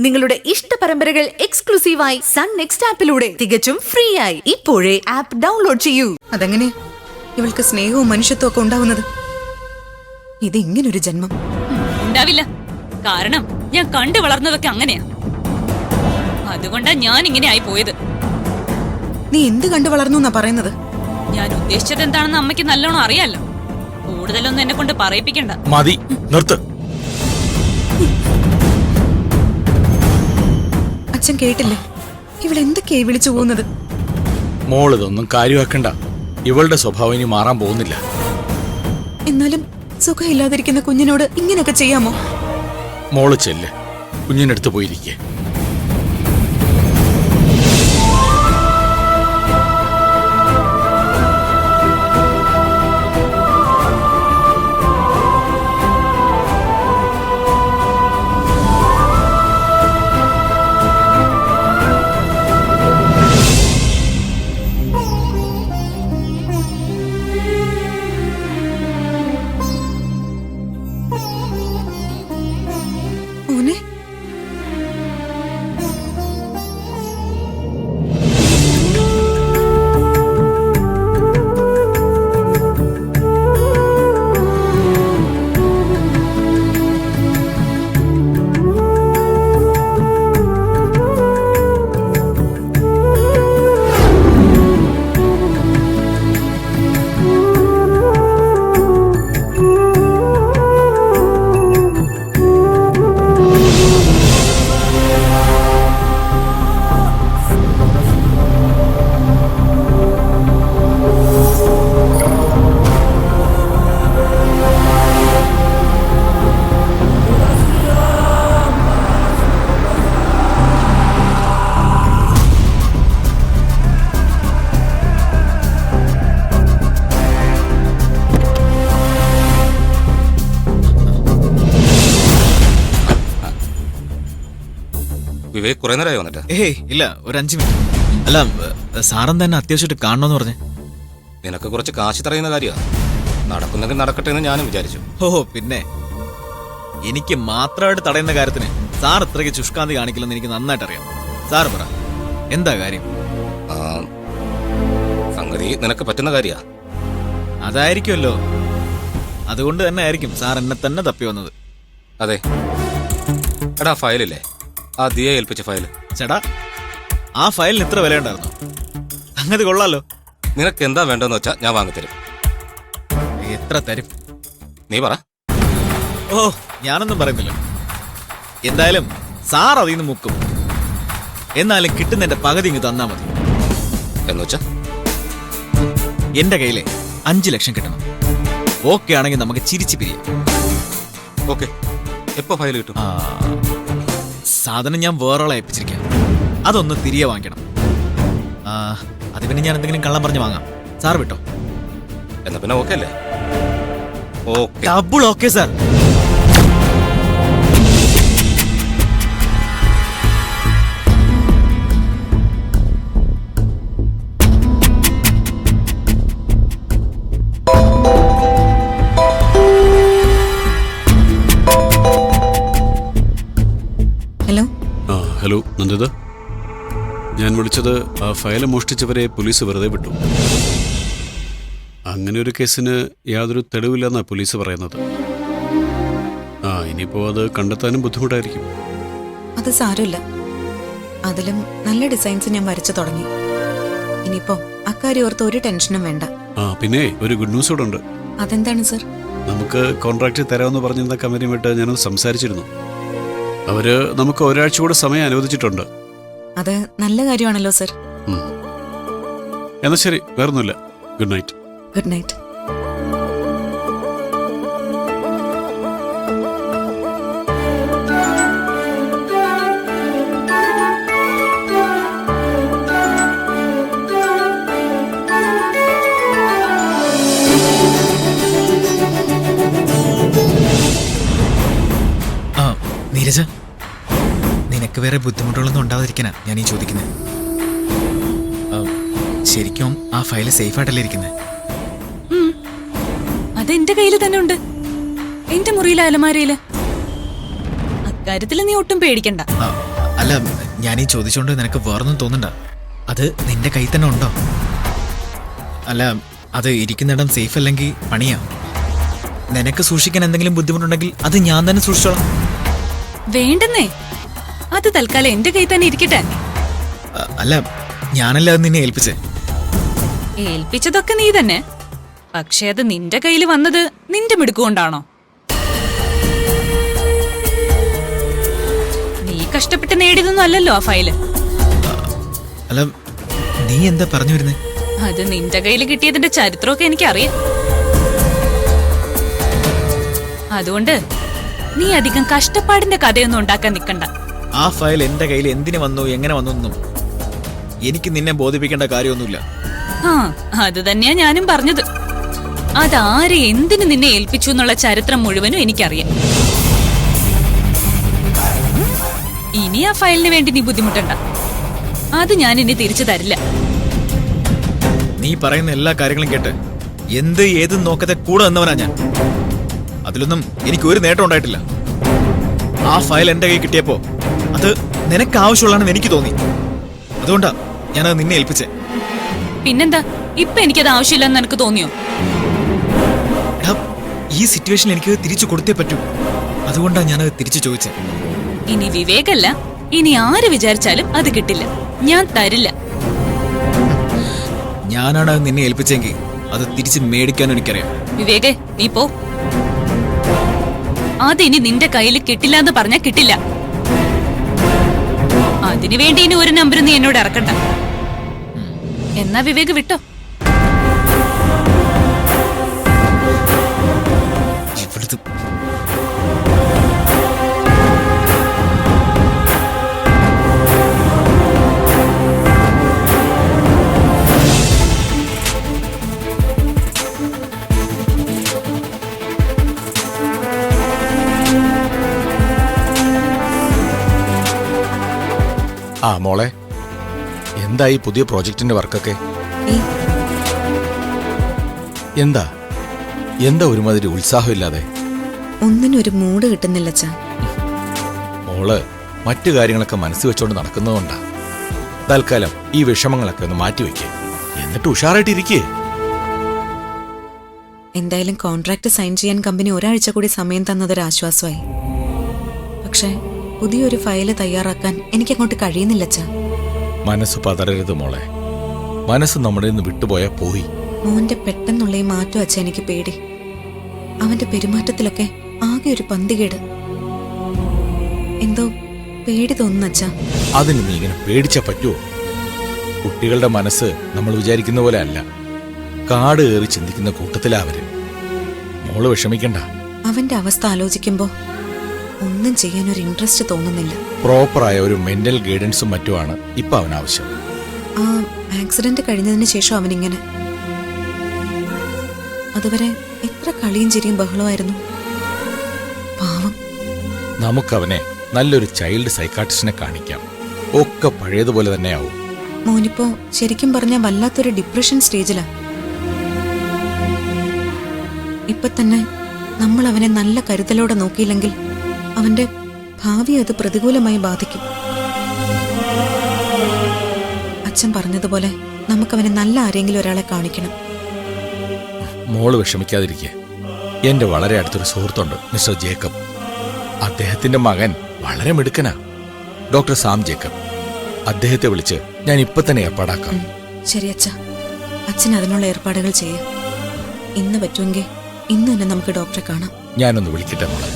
നിങ്ങളുടെ ഇഷ്ട പരമ്പരകൾ എക്സ്ക്ലൂസീവായി സൺ നെക്സ്റ്റ് ആപ്പിലൂടെ തികച്ചും ഫ്രീ ആയി. ഇപ്പോഴേ ആപ്പ് ഡൗൺലോഡ് ചെയ്യൂ. അതെങ്ങനെ ഇവൾക്ക് സ്നേഹവും മനുഷ്യത്വം ഒക്കെ ഉണ്ടാവുന്നത്? ഇത് ഇങ്ങനൊരു ജന്മം ഉണ്ടാവില്ല. കാരണം ഞാൻ കണ്ടു വളർന്നതൊക്കെ അങ്ങനെയാ. അതുകൊണ്ടാ ഞാൻ ഇങ്ങനെ ആയി പോയത്. നീ എന്ത് കണ്ടു വളർന്നു എന്നാ പറയുന്നത്? ഞാൻ ഉദ്ദേശിച്ചത് എന്താണെന്ന് അമ്മയ്ക്ക് നല്ലോണം അറിയാലോ. കൂടുതലൊന്നും എന്നെ കൊണ്ട് പറയിപ്പിക്കണ്ട. മതി, നിർത്ത്. അച്ഛൻ കേട്ടില്ലേ? ഇവളെന്തൊക്കെയായി വിളിച്ചു പോകുന്നത്? മോളിതൊന്നും കാര്യമാക്കണ്ട. ഇവളുടെ സ്വഭാവം ഇനി മാറാൻ പോകുന്നില്ല. എന്നാലും സുഖമില്ലാതിരിക്കുന്ന കുഞ്ഞിനോട് ഇങ്ങനെയൊക്കെ ചെയ്യാമോ? മോള് ചെല്ല്, കുഞ്ഞിനടുത്ത് പോയിരിക്കേ. മോനെ, വിവേക് കുറെ നേരമായി വന്നിട്ട്? ഏയ് ഇല്ല, ഒരു 5 മിനിറ്റ്. അല്ല, സാറൻ തന്നെ അത്യാവശ്യമായിട്ട് കാണണമെന്ന് പറഞ്ഞേ. നിനക്ക് കുറച്ച് കാശ് തറയുന്ന കാര്യമാണ്. നടക്കുന്നെങ്കിൽ നടക്കട്ടെ എന്ന് ഞാനും വിചാരിച്ചു. ഓ പിന്നെ, എനിക്ക് മാത്രമായിട്ട് തടയുന്ന കാര്യത്തിന് സാർ ഇത്രയ്ക്ക് ശുഷ്കാന്തി കാണിക്കില്ലെന്ന് എനിക്ക് നന്നായിട്ട് അറിയാം. സാർ പറ, എന്താ കാര്യം? സംഗതി നിനക്ക് പറ്റുന്ന കാര്യ. അതായിരിക്കുമല്ലോ. അതുകൊണ്ട് തന്നെ ആയിരിക്കും സാർ എന്നെ തന്നെ തപ്പി വന്നത്. അതെ. എടാ, ഫയലില്ലേ, ആ ദിയെ ഏൽപ്പിച്ച ഫയൽ. ചേട്ടാ, ആ ഫയലിന് ഇത്ര വില ഉണ്ടായിരുന്നോ? സംഗതി കൊള്ളാലോ. നിനക്ക് എന്താ വേണ്ടെന്ന് വെച്ചാ ഞാൻ വാങ്ങിത്തരും. എത്ര തരും? നീ പറ. ഓ, ഞാനൊന്നും പറയുന്നില്ല. എന്തായാലും സാർ അതിൽ നിന്ന് മുക്കും. എന്നാലും കിട്ടുന്നതിന്റെ പകുതി ഇങ്ങ് തന്നാ മതി. എന്നുവെച്ചാ എന്റെ കയ്യിലെ 5 ലക്ഷം കിട്ടണം. ഓക്കെ ആണെങ്കിൽ നമുക്ക് ചിരിച്ചു പിരിയാം. ഓക്കെ. എപ്പോ ഫയൽ കിട്ടും? സാധനം ഞാൻ വേറൊരാളെ ഏൽപ്പിച്ചിരിക്കാം. അതൊന്ന് തിരികെ വാങ്ങിക്കണം. അത് പിന്നെ ഞാൻ എന്തെങ്കിലും കള്ളം പറഞ്ഞ് വാങ്ങാം. സാർ വിട്ടോ? എന്നാ പിന്നെ ഓക്കെ അല്ലേ? Okay. Double okay sir. Hello. Hello Nanditha, ഞാൻ വിളിച്ചത് ആ ഫയൽ മോഷ്ടിച്ചവരെ പോലീസ് വെറുതെ വിട്ടു. അങ്ങനെ ഒരു കേസിന് യാതൊരു തെളിവില്ലെന്നാണ് പോലീസ് പറയുന്നത്. ഇനിയിപ്പോ അത് കണ്ടെത്താനും ബുദ്ധിമുട്ടായിരിക്കും. അത് സാരമില്ല. അതിലും നല്ല ഡിസൈൻസ് ഞാൻ വരച്ചു തുടങ്ങി. ഇനിയിപ്പോ അക്കാര്യം ഓർത്ത് ഒരു ടെൻഷനും വേണ്ട. പിന്നെ ഒരു ഗുഡ് ന്യൂസ് കൂടെ ഉണ്ട്. അതെന്താണ് സർ? നമുക്ക് കോൺട്രാക്ട് തരാമെന്ന് പറഞ്ഞിരുന്ന കമ്പനിയുമായിട്ട് ഞാനൊന്ന് സംസാരിച്ചിരുന്നു. അവര് നമുക്ക് ഒരാഴ്ച കൂടെ സമയം അനുവദിച്ചിട്ടുണ്ട്. അത് നല്ല കാര്യമാണല്ലോ സർ. എന്നാ ശരി, വേറൊന്നുമില്ല. Good night. Good night. Neeraja, നിനക്ക് വേറെ ബുദ്ധിമുട്ടുകളൊന്നും ഉണ്ടാവാതിരിക്കാനാ ഞാൻ ഈ ചോദിക്കുന്നത്. ശരിക്കും ആ ഫയല് സേഫായിട്ടല്ലേ ഇരിക്കുന്നത്? അതെന്റെ കയ്യിൽ തന്നെ ഉണ്ട്. എന്റെ മുറിയിലെ അലമാരയില്. അക്കാര്യത്തിൽ നീ ഒട്ടും പേടിക്കണ്ട. അല്ല, ഞാനീ ചോദിച്ചോണ്ട് നിനക്ക് വേറൊന്നും തോന്നണ്ട. അത് നിന്റെ കയ്യിൽ തന്നെ ഉണ്ടോ? അല്ല, അത് ഇരിക്കുന്നിടം സേഫ് അല്ലെങ്കിൽ പണിയാ. നിനക്ക് സൂക്ഷിക്കാൻ എന്തെങ്കിലും ബുദ്ധിമുട്ടുണ്ടെങ്കിൽ അത് ഞാൻ തന്നെ സൂക്ഷിച്ചോളാം. വേണ്ടെന്നേ, അത് തൽക്കാലം എന്റെ കയ്യിൽ തന്നെ ഇരിക്കട്ടെ. അല്ല, ഞാനല്ല അത് നിന്നെ ഏൽപ്പിച്ചേ. ഏൽപ്പിച്ചതൊക്കെ നീ തന്നെ. പക്ഷെ അത് നിന്റെ കയ്യിൽ വന്നത് നിന്റെ മിടുക്കുകൊണ്ടാണോ? നീ കഷ്ടപ്പെട്ട് നേടിയതൊന്നും അല്ലല്ലോ ആ ഫയല്. അല്ല, നീ എന്താ പറഞ്ഞു വരുന്നേ? അത് നിന്റെ കയ്യിൽ കിട്ടിയതിന്റെ ചരിത്രമൊക്കെ എനിക്കറിയാം. അതുകൊണ്ട് നീ അധികം കഷ്ടപ്പാടിന്റെ കഥയൊന്നും ഉണ്ടാക്കാൻ നിൽക്കണ്ട. ആ ഫയൽ എന്റെ കയ്യിൽ എന്തിനു വന്നു, എങ്ങനെ വന്നു എന്നും എനിക്ക് നിന്നെ ബോധിപ്പിക്കേണ്ട കാര്യമൊന്നുമില്ല. ആ, അത് തന്നെയാ ഞാനും പറഞ്ഞത്. അതാരെ എന്തിനു നിന്നെ ഏൽപ്പിച്ചു എന്നുള്ള ചരിത്രം മുഴുവനും എനിക്കറിയാം. ഇനി ആ ഫയലിന് വേണ്ടി നീ ബുദ്ധിമുട്ടണ്ട. അത് ഞാൻ ഇനി തിരിച്ചു തരില്ല. നീ പറയുന്ന എല്ലാ കാര്യങ്ങളും കേട്ട് എന്ത് ഏതും നോക്കത്തെ കൂടെ നിന്നവനാ ഞാൻ. അതിലൊന്നും എനിക്ക് ഒരു നേട്ടം ഉണ്ടായിട്ടില്ല. ആ ഫയൽ എന്റെ കയ്യിൽ കിട്ടിയപ്പോ അത് നിനക്ക് ആവശ്യമുള്ളതാണെന്ന് എനിക്ക് തോന്നി. അതുകൊണ്ടാ ഞാനത് നിന്നെ ഏൽപ്പിച്ചേ. പിന്നെന്താ, ഇപ്പൊ എനിക്കത് ആവശ്യമില്ലെന്ന് എനിക്ക് തോന്നിയോ? എടാ, ഈ സിറ്റുവേഷനിൽ എനിക്ക് തിരിച്ചു കൊടുത്തേ പറ്റൂ. അതുകൊണ്ടാ ഞാനത് തിരിച്ചു ചോദിച്ചേ. ഇനി വിവേകല്ല, ഇനി ആര് വിചാരിച്ചാലും അത് കിട്ടില്ല. ഞാൻ തരില്ല. ഞാനാണ് അത് നിന്നെ ഏൽപ്പിച്ചെങ്കിൽ അത് തിരിച്ച് മേടിക്കാനും എനിക്കറിയാം. വിവേകേ, നീ പോ. അതിനി നിന്റെ കയ്യിൽ കിട്ടില്ല എന്ന് പറഞ്ഞാ കിട്ടില്ല. അതിനു വേണ്ടി ഇനി ഒരു നമ്പർ നീ എന്നോട് ഇറക്കണ്ട. എന്നാ വിവേക് വിട്ടോ. ഇവിടുത്തെ ആ മോളെ, എന്തായി പുതിയ പ്രോജക്റ്റിന്റെ വർക്കൊക്കെ? എന്താ എന്താ ഒരുമാതിരി ഉത്സാഹമില്ലാതെ? ഒന്നിനൊരു മൂഡ് കിട്ടുന്നില്ല അച്ഛാ. മോള് മറ്റു കാര്യങ്ങളൊക്കെ മനസ്സിൽ വെച്ചോണ്ട് നടക്കുന്നതുകൊണ്ടാ. തൽക്കാലം ഈ വിഷമങ്ങളൊക്കെ ഒന്ന് മാറ്റിവെക്കേ, എന്നിട്ട് ഉഷാറായിട്ടിരിക്കേ. എന്തായാലും കോൺട്രാക്ട് സൈൻ ചെയ്യാൻ കമ്പനി ഒരാഴ്ച കൂടി സമയം തന്നതൊരു ആശ്വാസമായി. പക്ഷേ പുതിയൊരു ഫയല് തയ്യാറാക്കാൻ എനിക്കങ്ങോട്ട് കഴിയുന്നില്ല അച്ഛാ. മനസ്സ് പതറരുത് മോളെ. മനസ്സ് നമ്മുടെ നിന്ന് വിട്ടുപോയാ പോയി. മോന്റെ പെട്ടെന്നുള്ള ഈ മാറ്റം അച്ഛ എനിക്ക് പേടി. അവന്റെ പെരുമാറ്റത്തിലൊക്കെ ആകെ ഒരു പന്തികേട്. എന്തോ പേടി തോന്നുന്നു അച്ഛാ. അതിന് നീ ഇങ്ങനെ പേടിച്ചാ പറ്റുമോ? കുട്ടികളുടെ മനസ്സ് നമ്മൾ വിചാരിക്കുന്ന പോലെ അല്ല. കാട് കയറി ചിന്തിക്കുന്ന കൂട്ടത്തിലാ അവര്. മോള് വിഷമിക്കണ്ട. അവന്റെ അവസ്ഥ ആലോചിക്കുമ്പോ ഒന്നും ചെയ്യാൻ ഒരു ഇൻട്രസ്റ്റ് തോന്നുന്നില്ല. പ്രോപ്പറായ ഒരു മെന്റൽ ഗൈഡൻസും മറ്റുമാണ് ഇപ്പൊ അവനാവശ്യം. ആ ആക്സിഡന്റ് കഴിഞ്ഞതിന് ശേഷം അവനിങ്ങനെ. അതുവരെ എത്ര കളിയും ചിരിയും ബഹളമായിരുന്നു. പാവം. നമുക്കവനെ നല്ലൊരു ചൈൽഡ് സൈക്കാട്രിസ്റ്റിനെ കാണിക്കാം. ഒക്കെ പഴയതുപോലെ തന്നെയാവും. മോനിപ്പോ ശരിക്കും പറഞ്ഞ വല്ലാത്തൊരു ഡിപ്രഷൻ സ്റ്റേജിലാ. ഇപ്പൊ തന്നെ നമ്മൾ അവനെ നല്ല കരുതലോടെ നോക്കിയില്ലെങ്കിൽ അവന്റെ ഭാവി അത് പ്രതികൂലമായി ബാധിക്കും. അച്ഛൻ പറഞ്ഞതുപോലെ നമുക്കവനെ നല്ല ആരെങ്കിലും ഒരാളെ കാണിക്കണം. മോള് വിഷമിക്കാതിരിക്കെ. എന്റെ വളരെ അടുത്തൊരു സുഹൃത്തുണ്ട്, മിസ്റ്റർ ജേക്കബ്. അദ്ദേഹത്തിന്റെ മകൻ വളരെ മിടുക്കനാ, ഡോക്ടർ സാം ജേക്കബ്. അദ്ദേഹത്തെ വിളിച്ച് ഞാൻ ഇപ്പൊ തന്നെ ഏർപ്പാടാക്കാം. ശരി അച്ഛ, അച്ഛൻ അതിനുള്ള ഏർപ്പാടുകൾ ചെയ്യാം. ഇന്ന് പറ്റുമെങ്കിൽ ഇന്ന് തന്നെ നമുക്ക് ഡോക്ടറെ കാണാം. ഞാനൊന്ന് വിളിക്കട്ടെ മോളെ.